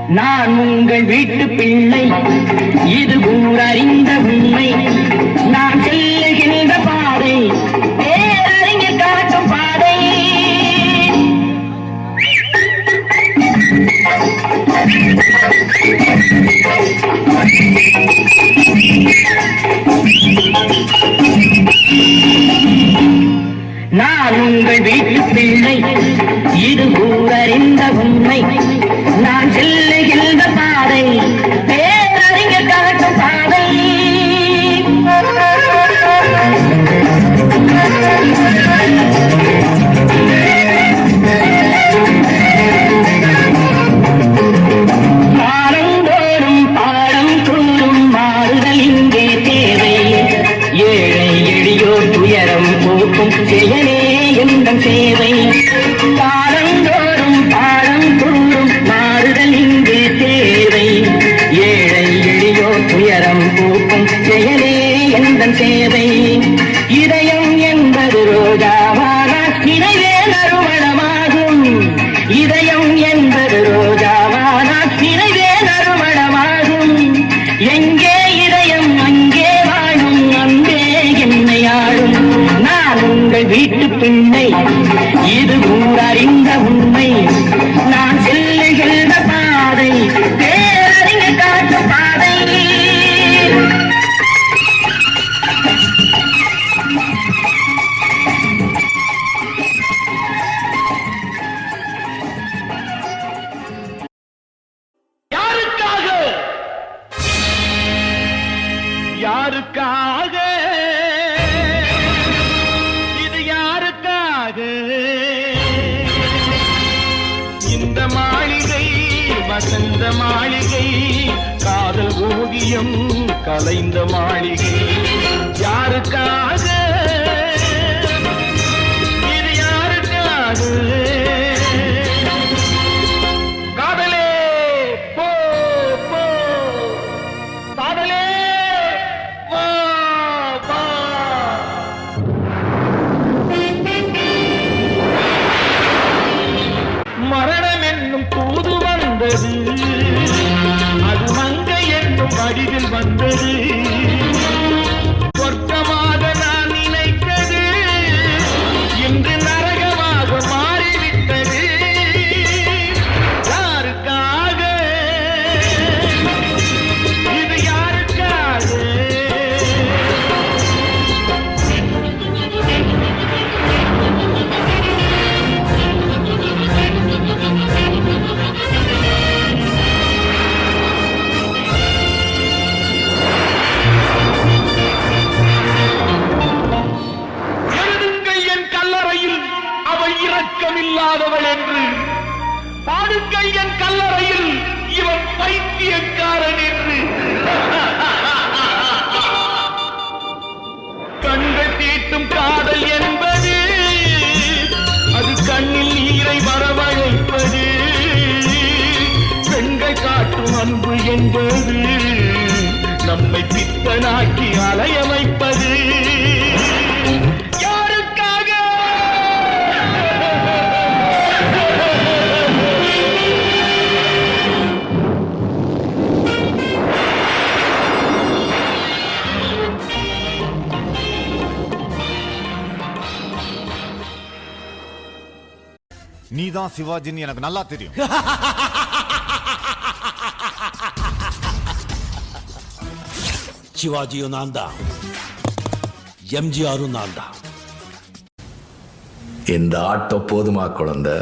நான் உங்கள் வீட்டு பிள்ளை, இது ஊரறிந்த உண்மை. நான் செல்லுகின்ற பாதை பேரறிஞர் காட்டும் பாதை. நான் உங்கள் வீட்டு பிள்ளை, இது ஊரறிந்த உண்மை. நான் செல்லுகின்ற பாதை பேரறிஞர் காட்டும் பாதை. மாறந்தோறும் பாடம் கூறும் மாறுதல் இங்கே தேவை. ஏழை எளியோர் துயரம் போக்கும் செயலே எந்தன் சேவை. காலந்தோறும் பாடம் கூறும் மாறுதல் இங்கே தேவை. ஏழை எளியோர் துயரம் போக்கும் செயலே எந்தன் சேவை. இதயம் என்பது ரோஜாவானால் நிறைவே நறுமணமாகும். இதயம் என்பது ரோஜாவானால் நிறைவே நறுமணமாகும். எங்கே இதயம் அங்கே வாழும் அன்பே என்னை ஆளும். நான் உங்கள் வீட்டு பிள்ளை, இது ஊரறிந்த உண்மை. நான் செல்லுகின்ற பாதை பேரறிஞர் காட்டும் பாதை. யாருக்காக யாருக்காக இது யாருக்காக? இந்த மாளிகை வசந்த மாளிகை, காதல் ஓவியம் கலைந்த மாளிகை. யாருக்காக இது யாருக்காக? காதலே போ போ, காதலே வா வா. மரணம் என்னும் தூது வந்தது, அது மங்கை என்னும் வடிவில் வந்தது. சொர்க்கமாக நான் நினைத்தது இன்று நரகமாக மாறிவிட்டது. யாருக்காக இது யாருக்காக? எழுதுங்கள் என் கல்லறையில் அவள் இரக்கமில்லாதவள் என்று. பாடுங்கள் என் கல்லறையில் இவன் பைத்தியக்காரன் என்று. கண்கள் தீட்டும் காதல் என்பது அது கண்ணில் நீரை வரவழைப்பது. பெண்கள் காட்டும் அன்பு என்பது நம்மை பித்தனாக்கி அலைய வைப்பது. யாருக்காக? நீதான் சிவாஜின்னு எனக்கு நல்லா தெரியும். சிவாஜியும் நான் தான், எம்ஜிஆரும் நான் தான். இந்த ஆட்டம் போதுமா குழந்தை?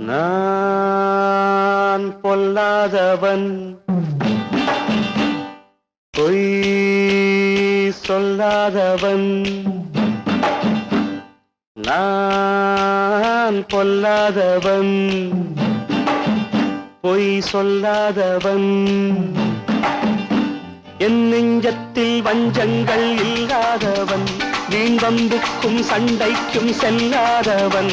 நான் பொல்லாதவன், பொய் சொல்லாதவன். நான் பொல்லாதவன், பொய் சொல்லாதவன். என் நெஞ்சத்தில் வஞ்சங்கள் இல்லாதவன், வீண்வம்புக்கும் சண்டைக்கும் செல்லாதவன்,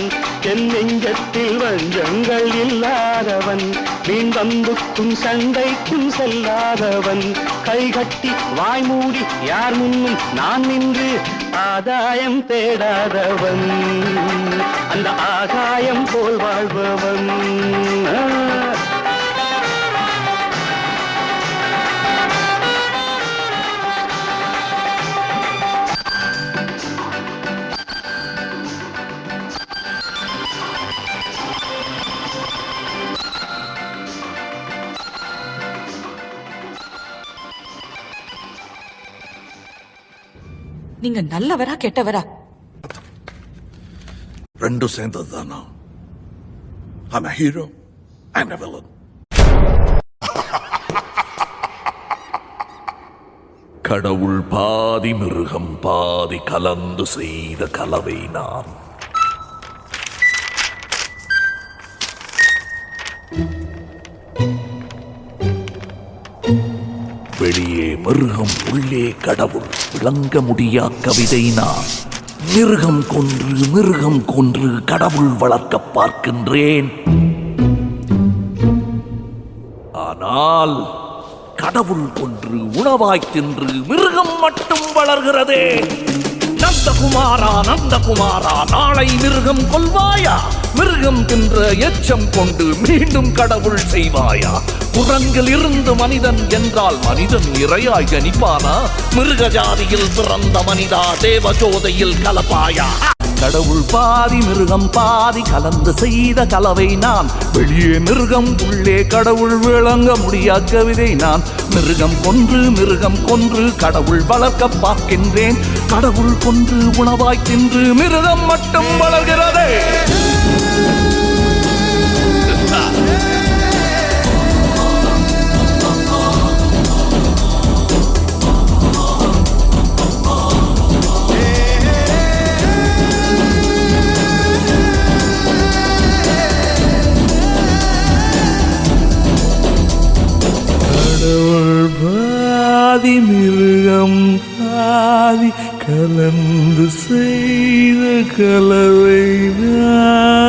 என் நெஞ்சத்தில் வஞ்சங்கள் இல்லாதவன். வீண்வம்புக்கும் சண்டைக்கும் செல்லாதவன், கைகட்டி வாய்மூடி யார் முன்னும் நான் நின்று ஆதாயம் தேடாதவன், அந்த ஆகாயம் போல் வாழ்பவன். நீங்க நல்லவரா கெட்டவரா? ரெண்டும் சேர்ந்ததுதானா? I'm a hero and a villain. கடவுள் பாதி மிருகம் பாதி கலந்து செய்த கலவை நான். வெளியே மிருகம் உள்ளே கடவுள், விளங்க முடியா கவிதை நான். மிருகம் கொன்று கடவுள் வளர்க்க பார்க்கின்றேன். ஆனால் கடவுள் கொன்று உணவாய் தின்று மிருகம் மட்டும் வளர்கிறதே. நந்தகுமாரா நாளை மிருகம் கொல்வாயா? மிருகம் தின்ற எச்சம் கொண்டு மீண்டும் கடவுள் செய்வாயா? குரங்கில் இருந்து மனிதன் என்றால் மனிதன் இரையாய் ஜனிப்பானா? மிருக ஜாதியில் பிறந்த மனிதா தேவஜோதையில் கலப்பாயா? கடவுள் பாதி மிருகம் பாதி கலந்து செய்த கலவை நான். வெளியே மிருகம் உள்ளே கடவுள், விளங்க முடியா கவிதை நான். மிருகம் கொன்று கடவுள் வளர்க்க பார்க்கின்றேன். கடவுள் கொன்று உணவாய் தின்று மிருகம் மட்டும் வளர்கிறதே. பாதி மிருகம் பாதி கலந்து செய்த கலவை நான்.